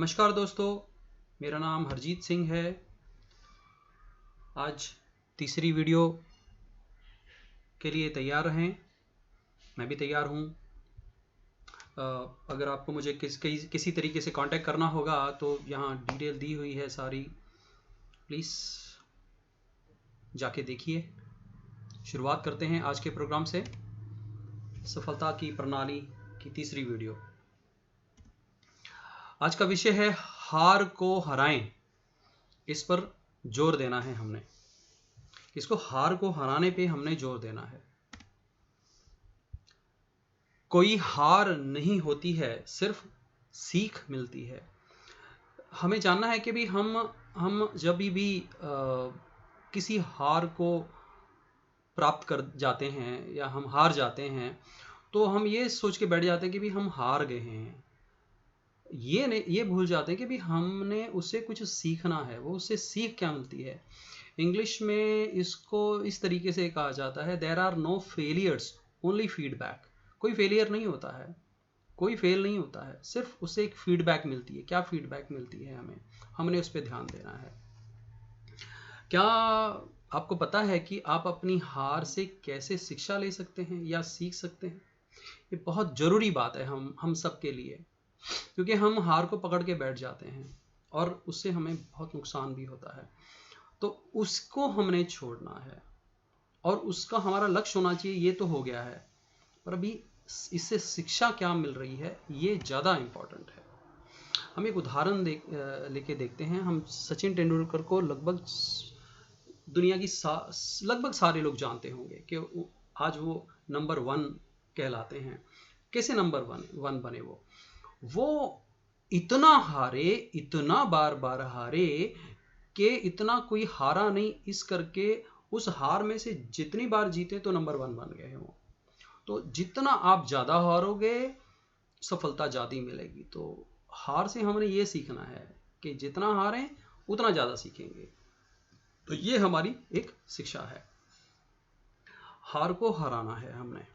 नमस्कार दोस्तों, मेरा नाम हरजीत सिंह है। आज तीसरी वीडियो के लिए तैयार रहें। मैं भी तैयार हूँ। अगर आपको मुझे किसी तरीके से कांटेक्ट करना होगा तो यहाँ डिटेल दी हुई है सारी, प्लीज़ जाके देखिए। शुरुआत करते हैं आज के प्रोग्राम से। सफलता की प्रणाली की तीसरी वीडियो। आज का विषय है हार को हराएं। इस पर जोर देना है हमने। इसको हार को हराने पे हमने जोर देना है। कोई हार नहीं होती है, सिर्फ सीख मिलती है। हमें जानना है कि भी हम जब भी किसी हार को प्राप्त कर जाते हैं या हम हार जाते हैं तो हम ये सोच के बैठ जाते हैं कि भी हम हार गए हैं। ये भूल जाते हैं कि भी हमने उससे कुछ सीखना है। वो उससे सीख क्या मिलती है? इंग्लिश में इसको इस तरीके से कहा जाता है, there are no failures, only feedback. कोई फेलियर नहीं होता है, कोई फेल नहीं होता है, सिर्फ उससे एक फीडबैक मिलती है। क्या फीडबैक मिलती है हमें? हमने उस पर ध्यान देना है। क्या आपको पता है कि आप अपनी हार से कैसे शिक्षा ले सकते हैं या सीख सकते हैं? ये बहुत ज़रूरी बात है हम सब के लिए, क्योंकि हम हार को पकड़ के बैठ जाते हैं और उससे हमें बहुत नुकसान भी होता है। तो उसको हमने छोड़ना है और उसका हमारा लक्ष्य होना चाहिए। ये तो हो गया है, पर अभी इससे शिक्षा क्या मिल रही है, ये ज़्यादा इम्पोर्टेंट है। हम एक उदाहरण लेके देखते हैं। हम सचिन तेंदुलकर को लगभग दुनिया की लगभग सारे लोग जानते होंगे कि आज वो नंबर 1 कहलाते हैं। कैसे नंबर 1 बने? वो इतना हारे, इतना बार बार हारे कि इतना कोई हारा नहीं, इस करके उस हार में से जितनी बार जीते तो नंबर 1 बन गए हैं वो। तो जितना आप ज़्यादा हारोगे, सफलता ज़्यादा ही मिलेगी। तो हार से हमने ये सीखना है कि जितना हारें उतना ज़्यादा सीखेंगे। तो ये हमारी एक शिक्षा है। हार को हराना है हमने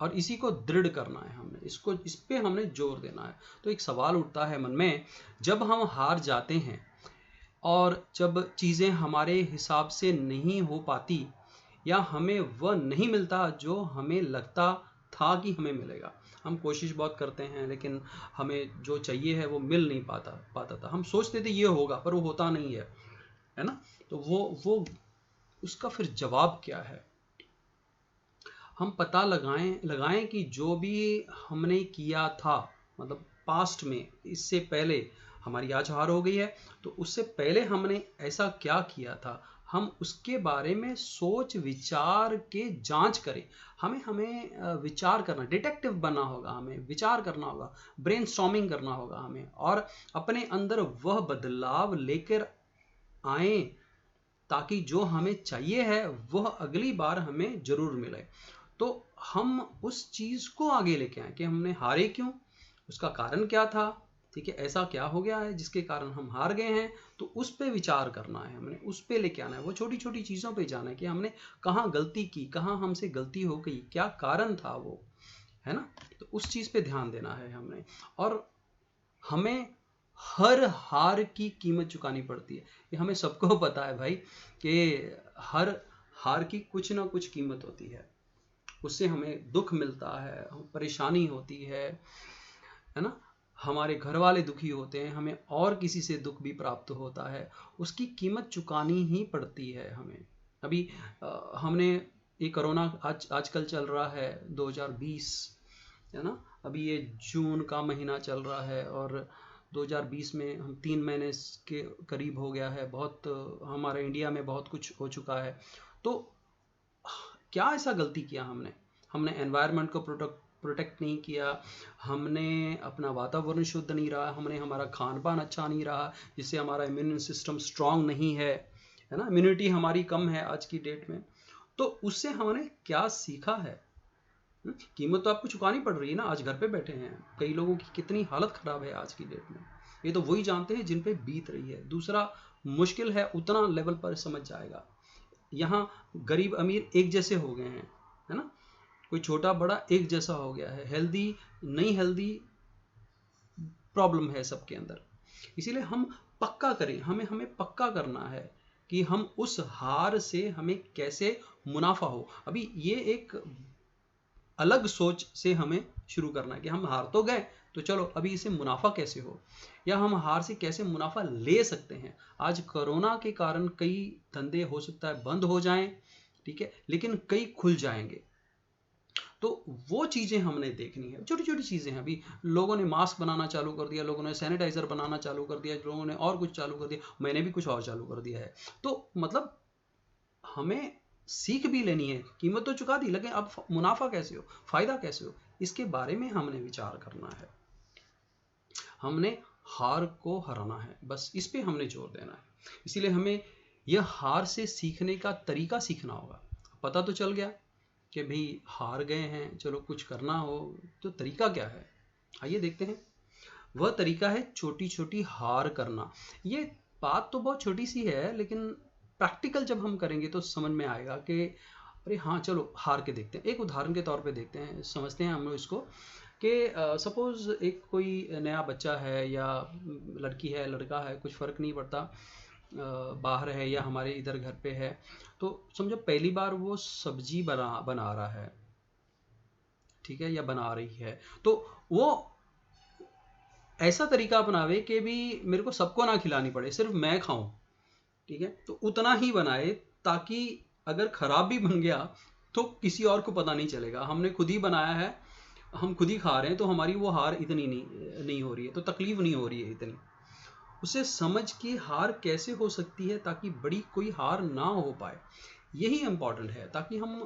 और इसी को दृढ़ करना है हमने। इस पे हमने जोर देना है। तो एक सवाल उठता है मन में, जब हम हार जाते हैं और जब चीज़ें हमारे हिसाब से नहीं हो पाती या हमें वह नहीं मिलता जो हमें लगता था कि हमें मिलेगा। हम कोशिश बहुत करते हैं लेकिन हमें जो चाहिए है वो मिल नहीं पाता था। हम सोचते थे ये होगा, पर वो होता नहीं है ना? तो वो उसका फिर जवाब क्या है? हम पता लगाएं कि जो भी हमने किया था, मतलब पास्ट में, इससे पहले हमारी आज हार हो गई है तो उससे पहले हमने ऐसा क्या किया था, हम उसके बारे में सोच विचार के जांच करें। हमें विचार करना, डिटेक्टिव बनना होगा। हमें विचार करना होगा, ब्रेनस्टॉर्मिंग करना होगा हमें, और अपने अंदर वह बदलाव लेकर आए ताकि जो हमें चाहिए है वह अगली बार हमें जरूर मिले। तो हम उस चीज़ को आगे लेके आए कि हमने हारे क्यों, उसका कारण क्या था, ठीक है, ऐसा क्या हो गया है जिसके कारण हम हार गए हैं। तो उस पे विचार करना है, हमने उस पे लेके आना है। वो छोटी छोटी चीज़ों पे जाना है कि हमने कहाँ गलती की, कहाँ हमसे गलती हो गई, क्या कारण था वो, है ना? तो उस चीज़ पे ध्यान देना है हमने। और हमें हर हार की कीमत चुकानी पड़ती है। ये हमें सबको पता है भाई कि हर हार की कुछ ना कुछ कीमत होती है। उससे हमें दुख मिलता है, परेशानी होती है ना? हमारे घर वाले दुखी होते हैं, हमें और किसी से दुख भी प्राप्त होता है। उसकी कीमत चुकानी ही पड़ती है हमें। अभी हमने ये कोरोना आजकल चल रहा है 2020, है ना? अभी ये जून का महीना चल रहा है और 2020 में हम 3 महीने के करीब हो गया है। बहुत हमारे इंडिया में बहुत कुछ हो चुका है। तो क्या ऐसा गलती किया हमने एनवायरनमेंट को प्रोटेक्ट नहीं किया, हमने अपना वातावरण शुद्ध नहीं रहा, हमने हमारा खान पान अच्छा नहीं रहा, जिससे हमारा इम्यून सिस्टम स्ट्रांग नहीं है ना? इम्यूनिटी हमारी कम है आज की डेट में। तो उससे हमने क्या सीखा है? कीमत तो आपको चुकानी पड़ रही है ना। आज घर पे बैठे हैं, कई लोगों की कितनी हालत खराब है आज की डेट में। ये तो वही जानते हैं जिन पे बीत रही है। दूसरा मुश्किल है उतना लेवल पर समझ जाएगा। यहाँ गरीब अमीर एक जैसे हो गए हैं, है ना? कोई छोटा बड़ा एक जैसा हो गया है। हेल्दी नहीं हेल्दी प्रॉब्लम है सबके अंदर। इसीलिए हम पक्का करें, हमें पक्का करना है कि हम उस हार से हमें कैसे मुनाफा हो। अभी ये एक अलग सोच से हमें शुरू करना है कि हम हार तो गए, तो चलो अभी इसे मुनाफा कैसे हो, या हम हार से कैसे मुनाफा ले सकते हैं। आज कोरोना के कारण कई धंधे हो सकता है बंद हो जाएं, ठीक है, लेकिन कई खुल जाएंगे। तो वो चीज़ें हमने देखनी है, छोटी छोटी चीज़ें हैं। अभी लोगों ने मास्क बनाना चालू कर दिया, लोगों ने सैनिटाइजर बनाना चालू कर दिया, लोगों ने और कुछ चालू कर दिया, मैंने भी कुछ और चालू कर दिया है। तो मतलब हमें सीख भी लेनी है, कीमत तो चुका दी, लेकिन अब मुनाफा कैसे हो, फायदा कैसे हो, इसके बारे में हमने विचार करना है। हमने हार को हराना है, बस इस पे हमने जोर देना है। इसीलिए हमें यह हार से सीखने का तरीका सीखना होगा। पता तो चल गया कि भाई हार गए हैं, चलो कुछ करना हो तो तरीका क्या है, आइए देखते हैं। वह तरीका है छोटी छोटी हार करना। ये बात तो बहुत छोटी सी है, लेकिन प्रैक्टिकल जब हम करेंगे तो समझ में आएगा कि अरे हाँ चलो हार के देखते हैं। एक उदाहरण के तौर पे देखते हैं, समझते हैं हम लोग इसको कि सपोज एक कोई नया बच्चा है या लड़की है लड़का है, कुछ फ़र्क नहीं पड़ता, बाहर है या हमारे इधर घर पे है। तो समझो पहली बार वो सब्जी बना रहा है, ठीक है, या बना रही है, तो वो ऐसा तरीका अपनावे कि भी मेरे को सबको ना खिलानी पड़े, सिर्फ मैं खाऊं, ठीक है। तो उतना ही बनाए ताकि अगर खराब भी बन गया तो किसी और को पता नहीं चलेगा, हमने खुद ही बनाया है, हम खुद ही खा रहे हैं, तो हमारी वो हार इतनी नहीं हो रही है, तो तकलीफ नहीं हो रही है इतनी। उसे समझ के हार कैसे हो सकती है ताकि बड़ी कोई हार ना हो पाए, यही इम्पॉर्टेंट है। ताकि हम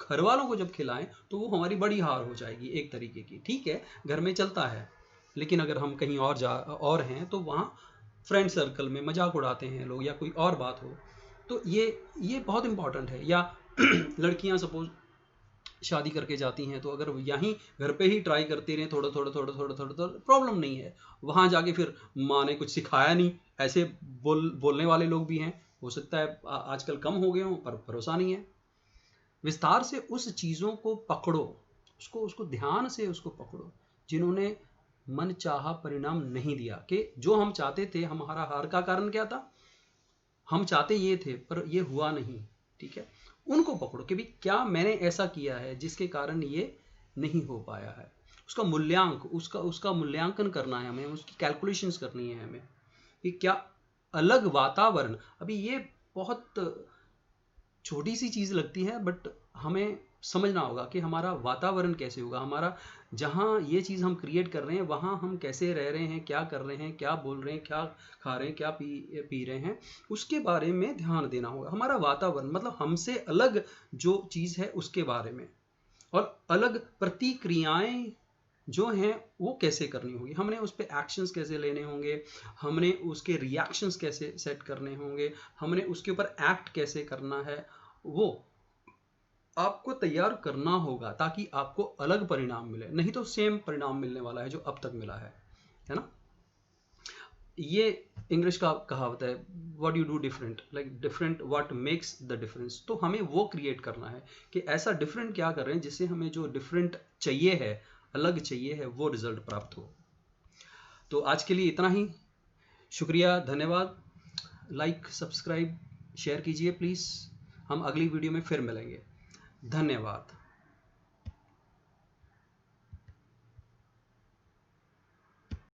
घर वालों को जब खिलाएं तो वो हमारी बड़ी हार हो जाएगी एक तरीके की, ठीक है, घर में चलता है। लेकिन अगर हम कहीं और हैं तो वहाँ फ्रेंड सर्कल में मजाक उड़ाते हैं लोग, या कोई और बात हो, तो ये बहुत इंपॉर्टेंट है। या लड़कियां सपोज शादी करके जाती हैं, तो अगर यहीं घर पे ही ट्राई करती रहें थोड़ा थोड़ा थोड़ा थोड़ा थोड़ा थोड़ा, प्रॉब्लम नहीं है। वहाँ जाके फिर माँ ने कुछ सिखाया नहीं, ऐसे बोलने वाले लोग भी हैं, हो सकता है आजकल कम हो गए हों, पर भरोसा नहीं है। विस्तार से उस चीज़ों को पकड़ो, उसको उसको ध्यान से उसको पकड़ो, जिन्होंने मन चाहा परिणाम नहीं दिया। कि जो हम चाहते थे, हमारा हार का कारण क्या था, हम चाहते ये थे पर ये हुआ नहीं, ठीक है। उनको पकड़ो कि भाई क्या मैंने ऐसा किया है जिसके कारण ये नहीं हो पाया है। उसका मूल्यांकन करना है हमें, उसकी कैलकुलेशंस करनी है हमें कि क्या अलग वातावरण। अभी ये बहुत छोटी सी चीज़ लगती है, बट हमें समझना होगा कि हमारा वातावरण कैसे होगा, हमारा जहाँ ये चीज़ हम क्रिएट कर रहे हैं वहाँ हम कैसे रह रहे हैं, क्या कर रहे हैं, क्या बोल रहे हैं, क्या खा रहे हैं, क्या पी रहे हैं, उसके बारे में ध्यान देना होगा। हमारा वातावरण मतलब हमसे अलग जो चीज़ है उसके बारे में, और अलग प्रतिक्रियाएं जो हैं वो कैसे करनी होगी, हमने उस पर एक्शंस कैसे लेने होंगे, हमने उसके रिएक्शंस कैसे सेट करने होंगे, हमने उसके ऊपर एक्ट कैसे करना है, वो आपको तैयार करना होगा ताकि आपको अलग परिणाम मिले। नहीं तो सेम परिणाम मिलने वाला है जो अब तक मिला है ना। ये इंग्लिश का कहावत है, what you do different, like different what makes the difference. तो हमें वो क्रिएट करना है कि ऐसा डिफरेंट क्या कर रहे हैं जिससे हमें जो डिफरेंट चाहिए है, अलग चाहिए है, वो रिजल्ट प्राप्त हो। तो आज के लिए इतना ही, शुक्रिया, धन्यवाद। लाइक सब्सक्राइब शेयर कीजिए प्लीज़। हम अगली वीडियो में फिर मिलेंगे। धन्यवाद।